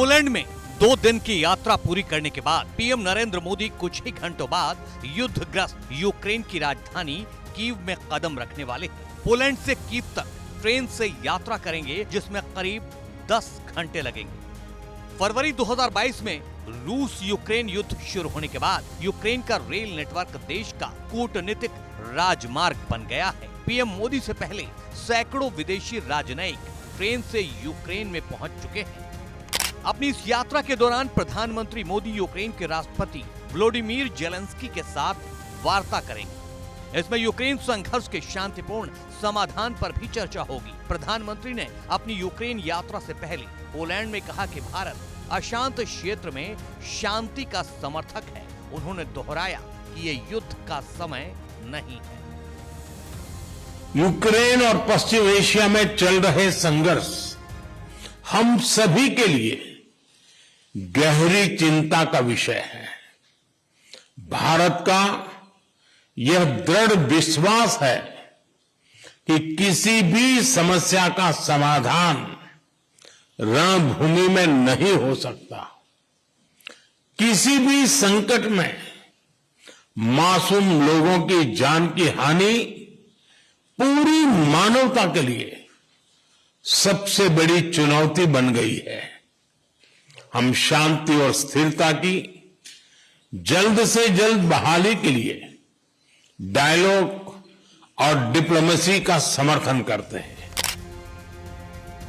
Poland में 2 दिन की यात्रा पूरी करने के बाद पीएम नरेंद्र मोदी कुछ ही घंटों बाद युद्धग्रस्त यूक्रेन की राजधानी कीव में कदम रखने वाले हैं। पोलैंड से कीव तक ट्रेन से यात्रा करेंगे, जिसमें करीब 10 घंटे लगेंगे। फरवरी 2022 में रूस यूक्रेन युद्ध शुरू होने के बाद यूक्रेन का रेल नेटवर्क देश का कूटनीतिक राजमार्ग बन गया है। पीएम मोदी से पहले सैकड़ों विदेशी राजनयिक ट्रेन से यूक्रेन में पहुंच चुके हैं। अपनी इस यात्रा के दौरान प्रधानमंत्री मोदी यूक्रेन के राष्ट्रपति व्लादिमीर जेलेंस्की के साथ वार्ता करेंगे। इसमें यूक्रेन संघर्ष के शांतिपूर्ण समाधान पर भी चर्चा होगी। प्रधानमंत्री ने अपनी यूक्रेन यात्रा से पहले पोलैंड में कहा कि भारत अशांत क्षेत्र में शांति का समर्थक है। उन्होंने दोहराया कि ये युद्ध का समय नहीं है। यूक्रेन और पश्चिम एशिया में चल रहे संघर्ष हम सभी के लिए गहरी चिंता का विषय है। भारत का यह दृढ़ विश्वास है कि किसी भी समस्या का समाधान रणभूमि में नहीं हो सकता। किसी भी संकट में मासूम लोगों की जान की हानि पूरी मानवता के लिए सबसे बड़ी चुनौती बन गई है। हम शांति और स्थिरता की जल्द से जल्द बहाली के लिए डायलॉग और डिप्लोमेसी का समर्थन करते हैं।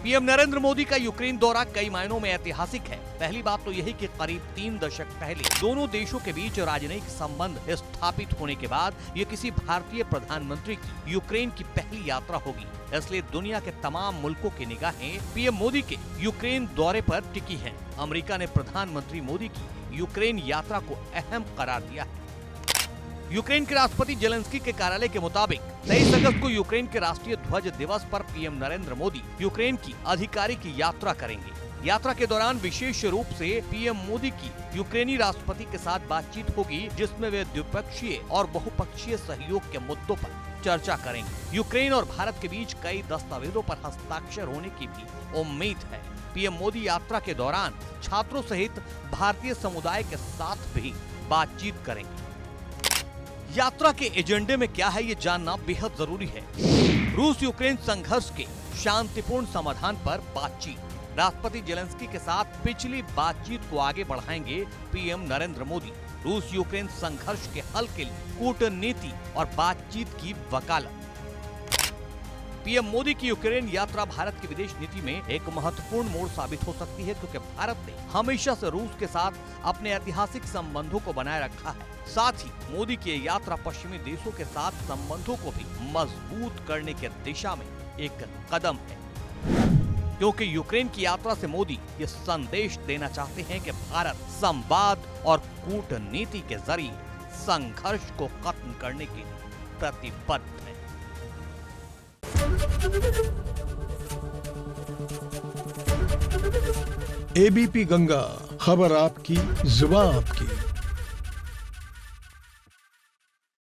पीएम नरेंद्र मोदी का यूक्रेन दौरा कई मायनों में ऐतिहासिक है। पहली बात तो यही कि करीब 3 दशक पहले दोनों देशों के बीच राजनयिक संबंध स्थापित होने के बाद ये किसी भारतीय प्रधानमंत्री की यूक्रेन की पहली यात्रा होगी। इसलिए दुनिया के तमाम मुल्कों की निगाहें पीएम मोदी के यूक्रेन दौरे पर टिकी हैं। अमेरिका ने प्रधानमंत्री मोदी की यूक्रेन यात्रा को अहम करार दिया है। यूक्रेन के राष्ट्रपति जेलेंस्की के कार्यालय के मुताबिक 23 अगस्त को यूक्रेन के राष्ट्रीय ध्वज दिवस पर पीएम नरेंद्र मोदी यूक्रेन की आधिकारिक यात्रा करेंगे। यात्रा के दौरान विशेष रूप से पीएम मोदी की यूक्रेनी राष्ट्रपति के साथ बातचीत होगी, जिसमें वे द्विपक्षीय और बहुपक्षीय सहयोग के मुद्दों पर चर्चा करेंगे। यूक्रेन और भारत के बीच कई दस्तावेजों पर हस्ताक्षर होने की भी उम्मीद है। पीएम मोदी यात्रा के दौरान छात्रों सहित भारतीय समुदाय के साथ भी बातचीत करेंगे। यात्रा के एजेंडे में क्या है, ये जानना बेहद जरूरी है। रूस यूक्रेन संघर्ष के शांतिपूर्ण समाधान पर बातचीत। राष्ट्रपति जेलेंस्की के साथ पिछली बातचीत को आगे बढ़ाएंगे पीएम नरेंद्र मोदी। रूस यूक्रेन संघर्ष के हल के लिए कूटनीति और बातचीत की वकालत। पीएम मोदी की यूक्रेन यात्रा भारत की विदेश नीति में एक महत्वपूर्ण मोड़ साबित हो सकती है, क्योंकि भारत ने हमेशा से रूस के साथ अपने ऐतिहासिक संबंधों को बनाए रखा है। साथ ही मोदी की यात्रा पश्चिमी देशों के साथ संबंधों को भी मजबूत करने की दिशा में एक कदम है, क्योंकि यूक्रेन की यात्रा से मोदी ये संदेश देना चाहते हैं कि भारत संवाद और कूटनीति के जरिए संघर्ष को खत्म करने के लिए प्रतिबद्ध है। एबीपी गंगा, खबर आपकी, जुबान आपकी।